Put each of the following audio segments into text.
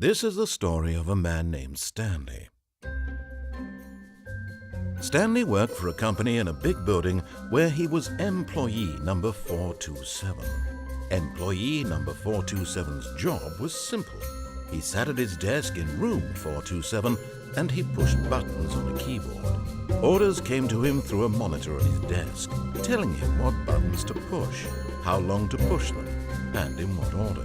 This is the story of a man named Stanley. Stanley worked for a company in a big building where he was employee number 427. Employee number 427's job was simple. He sat at his desk in room 427 and he pushed buttons on a keyboard. Orders came to him through a monitor on his desk, telling him what buttons to push, how long to push them, and in what order.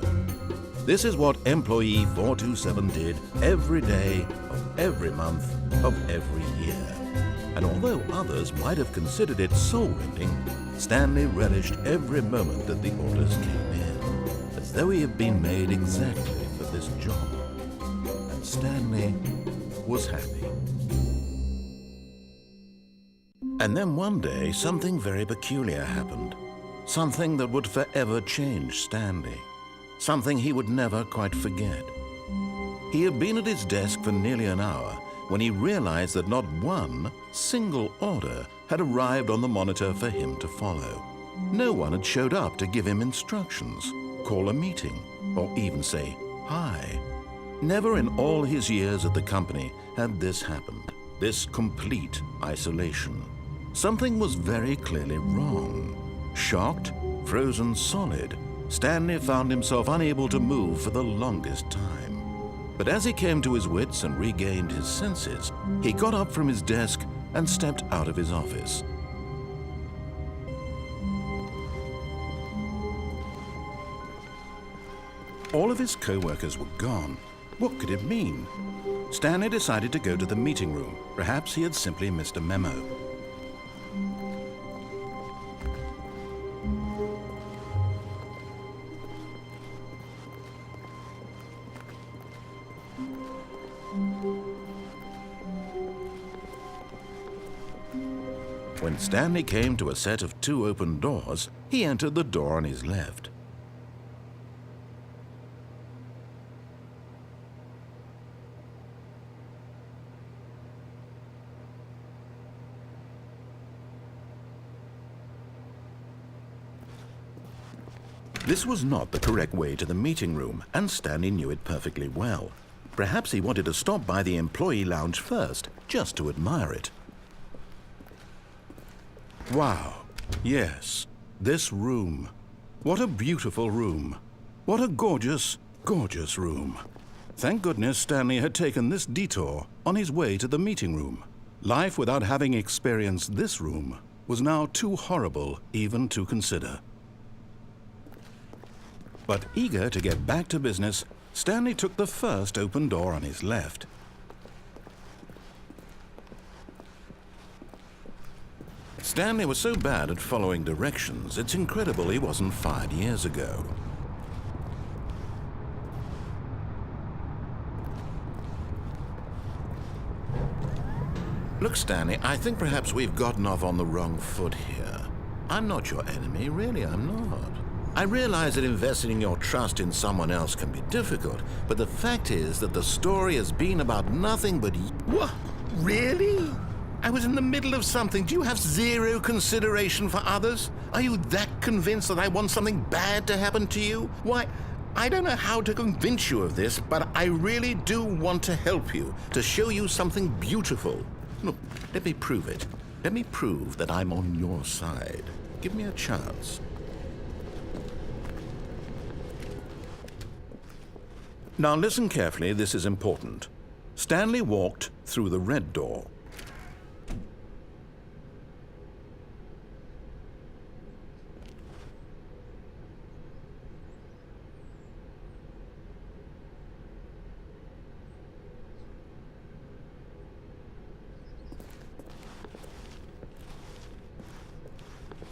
This is what employee 427 did every day of every month of every year. And although others might have considered it soul-rending, Stanley relished every moment that the orders came in, as though he had been made exactly for this job. And Stanley was happy. And then one day, something very peculiar happened. Something that would forever change Stanley. Something he would never quite forget. He had been at his desk for nearly an hour when he realized that not one single order had arrived on the monitor for him to follow. No one had showed up to give him instructions, call a meeting, or even say hi. Never in all his years at the company had this happened, this complete isolation. Something was very clearly wrong. Shocked, frozen solid, Stanley found himself unable to move for the longest time. But as he came to his wits and regained his senses, he got up from his desk and stepped out of his office. All of his co-workers were gone. What could it mean? Stanley decided to go to the meeting room. Perhaps he had simply missed a memo. When Stanley came to a set of 2 open doors, he entered the door on his left. This was not the correct way to the meeting room, and Stanley knew it perfectly well. Perhaps he wanted to stop by the employee lounge first, just to admire it. Wow, yes, this room. What a beautiful room. What a gorgeous, gorgeous room. Thank goodness Stanley had taken this detour on his way to the meeting room. Life without having experienced this room was now too horrible even to consider. But eager to get back to business, Stanley took the first open door on his left. Stanley was so bad at following directions, it's incredible he wasn't fired years ago. Look, Stanley, I think perhaps we've gotten off on the wrong foot here. I'm not your enemy, really, I'm not. I realize that investing your trust in someone else can be difficult, but the fact is that the story has been about nothing but... What? Really? I was in the middle of something. Do you have zero consideration for others? Are you that convinced that I want something bad to happen to you? Why, I don't know how to convince you of this, but I really do want to help you, to show you something beautiful. Look, let me prove it. Let me prove that I'm on your side. Give me a chance. Now listen carefully, this is important. Stanley walked through the red door.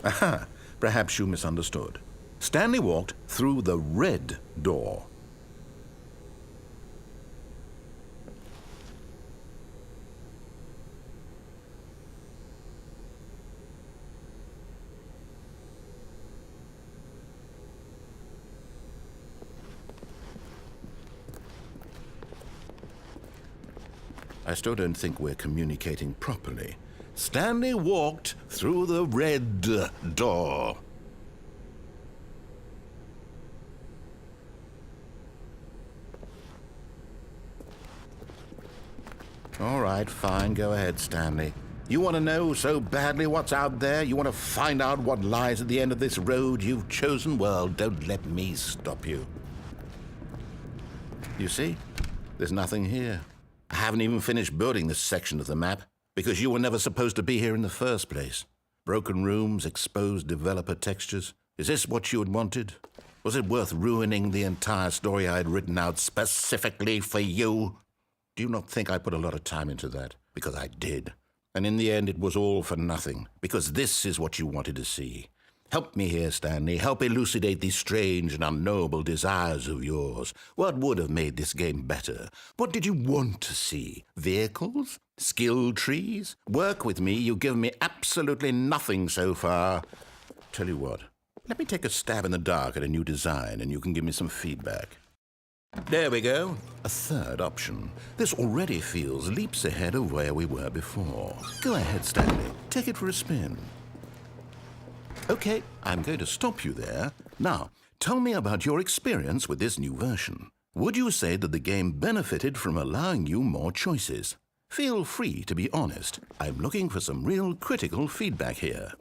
Aha, perhaps you misunderstood. Stanley walked through the red door. I still don't think we're communicating properly. Stanley walked through the red door. All right, fine. Go ahead, Stanley. You want to know so badly what's out there? You want to find out what lies at the end of this road you've chosen? Well, don't let me stop you. You see? There's nothing here. I haven't even finished building this section of the map because you were never supposed to be here in the first place. Broken rooms, exposed developer textures. Is this what you had wanted? Was it worth ruining the entire story I had written out specifically for you? Do you not think I put a lot of time into that? Because I did. And in the end, it was all for nothing, because this is what you wanted to see. Help me here, Stanley. Help elucidate these strange and unknowable desires of yours. What would have made this game better? What did you want to see? Vehicles? Skill trees? Work with me. You've given me absolutely nothing so far. Tell you what, let me take a stab in the dark at a new design, and you can give me some feedback. There we go. A third option. This already feels leaps ahead of where we were before. Go ahead, Stanley. Take it for a spin. Okay, I'm going to stop you there. Now, tell me about your experience with this new version. Would you say that the game benefited from allowing you more choices? Feel free to be honest. I'm looking for some real critical feedback here.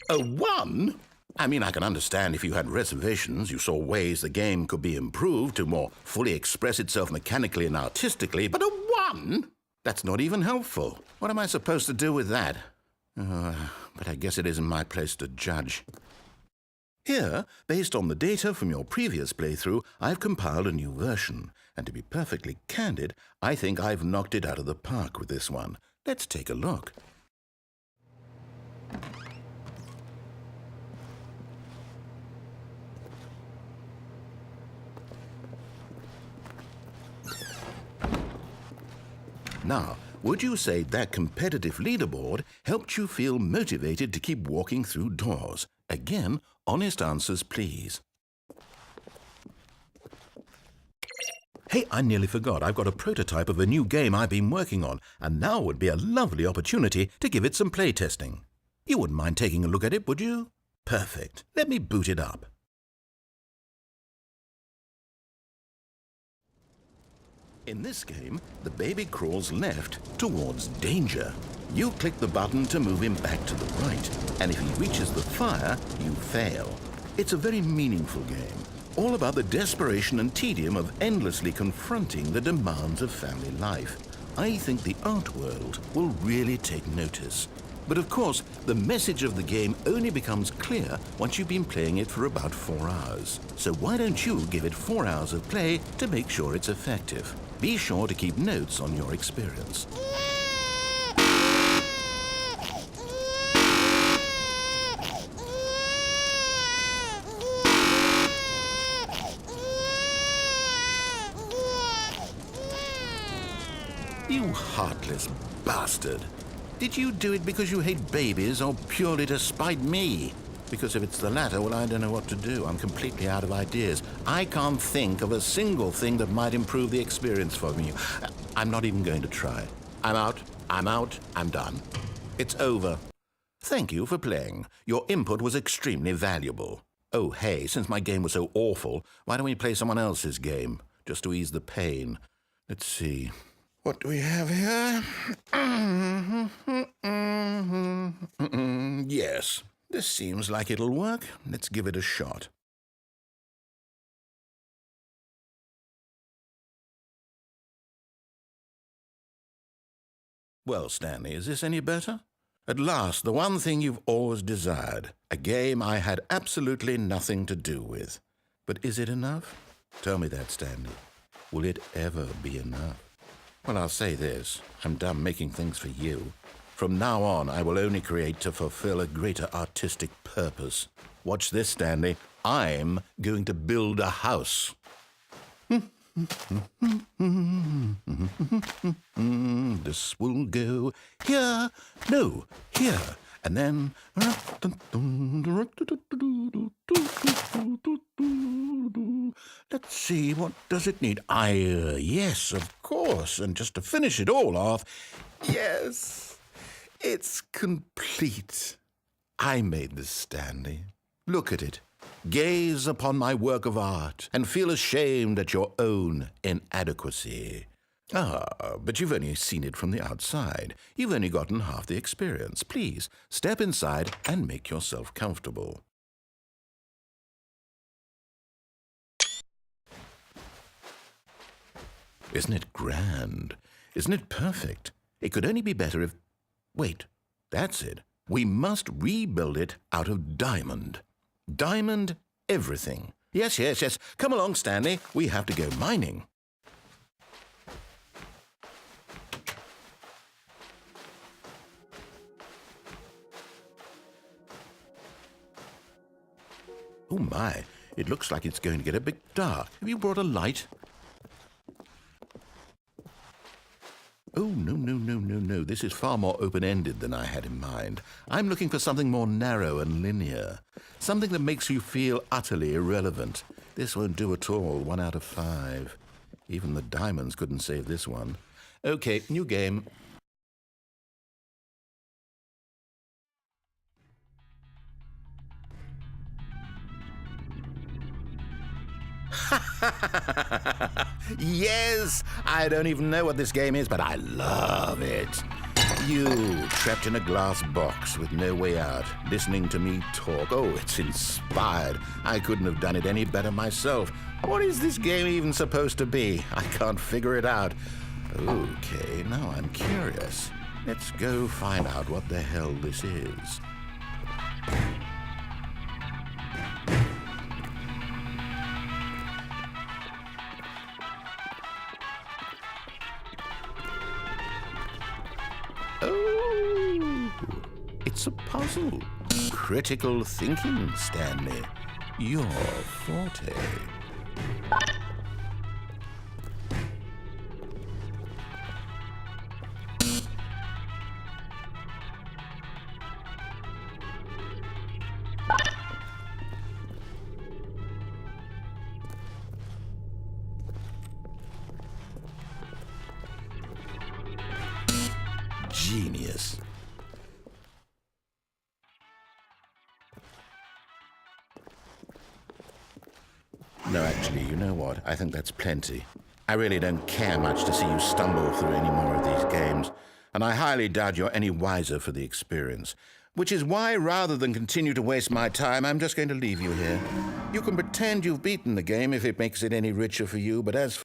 A 1? I mean, I can understand if you had reservations, you saw ways the game could be improved to more fully express itself mechanically and artistically, but a 1? That's not even helpful. What am I supposed to do with that? But I guess it isn't my place to judge. Here, based on the data from your previous playthrough, I've compiled a new version. And to be perfectly candid, I think I've knocked it out of the park with this one. Let's take a look. Now, would you say that competitive leaderboard helped you feel motivated to keep walking through doors? Again, honest answers, please. Hey, I nearly forgot. I've got a prototype of a new game I've been working on, and now would be a lovely opportunity to give it some playtesting. You wouldn't mind taking a look at it, would you? Perfect. Let me boot it up. In this game, the baby crawls left towards danger. You click the button to move him back to the right, and if he reaches the fire, you fail. It's a very meaningful game, all about the desperation and tedium of endlessly confronting the demands of family life. I think the art world will really take notice. But of course, the message of the game only becomes clear once you've been playing it for about 4 hours. So why don't you give it 4 hours of play to make sure it's effective? Be sure to keep notes on your experience. You heartless bastard. Did you do it because you hate babies or purely to spite me? Because if it's the latter, well, I don't know what to do. I'm completely out of ideas. I can't think of a single thing that might improve the experience for me. I'm not even going to try. I'm out, I'm done. It's over. Thank you for playing. Your input was extremely valuable. Oh, hey, since my game was so awful, why don't we play someone else's game, just to ease the pain? Let's see. What do we have here? Yes, this seems like it'll work. Let's give it a shot. Well, Stanley, is this any better? At last, the one thing you've always desired. A game I had absolutely nothing to do with. But is it enough? Tell me that, Stanley. Will it ever be enough? Well, I'll say this. I'm done making things for you. From now on, I will only create to fulfill a greater artistic purpose. Watch this, Stanley. I'm going to build a house. This will go here, no, here, and then... Let's see, what does it need? Yes, of course, and just to finish it all off, yes, it's complete. I made this, Stanley. Look at it. Gaze upon my work of art and feel ashamed at your own inadequacy. Ah, but you've only seen it from the outside. You've only gotten half the experience. Please, step inside and make yourself comfortable. Isn't it grand? Isn't it perfect? It could only be better if... Wait, that's it. We must rebuild it out of diamond. Diamond everything. Yes, yes, yes. Come along, Stanley. We have to go mining. Oh my, it looks like it's going to get a bit dark. Have you brought a light? Oh, no, no, no, no, no. This is far more open-ended than I had in mind. I'm looking for something more narrow and linear. Something that makes you feel utterly irrelevant. This won't do at all. 1 out of 5. Even the diamonds couldn't save this one. Okay, new game. Yes! I don't even know what this game is, but I love it. You, trapped in a glass box with no way out, listening to me talk. Oh, it's inspired. I couldn't have done it any better myself. What is this game even supposed to be? I can't figure it out. Okay, now I'm curious. Let's go find out what the hell this is. Oh, it's a puzzle. Critical thinking, Stanley. Your forte. Genius. No, actually, you know what? I think that's plenty. I really don't care much to see you stumble through any more of these games, and I highly doubt you're any wiser for the experience. Which is why, rather than continue to waste my time, I'm just going to leave you here. You can pretend you've beaten the game if it makes it any richer for you, but as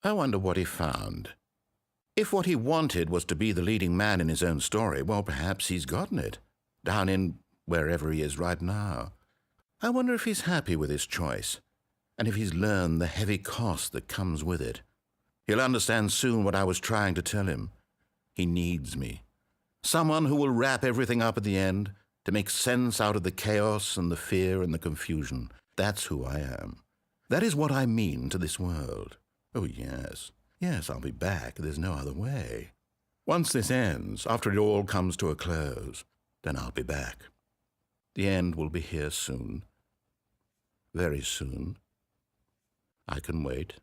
I wonder what he found. If what he wanted was to be the leading man in his own story, well, perhaps he's gotten it, down in wherever he is right now. I wonder if he's happy with his choice, and if he's learned the heavy cost that comes with it. He'll understand soon what I was trying to tell him. He needs me. Someone who will wrap everything up at the end, to make sense out of the chaos and the fear and the confusion. That's who I am. That is what I mean to this world. Oh, yes. Yes, I'll be back. There's no other way. Once this ends, after it all comes to a close, then I'll be back. The end will be here soon. Very soon. I can wait.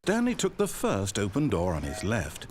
Stanley took the first open door on his left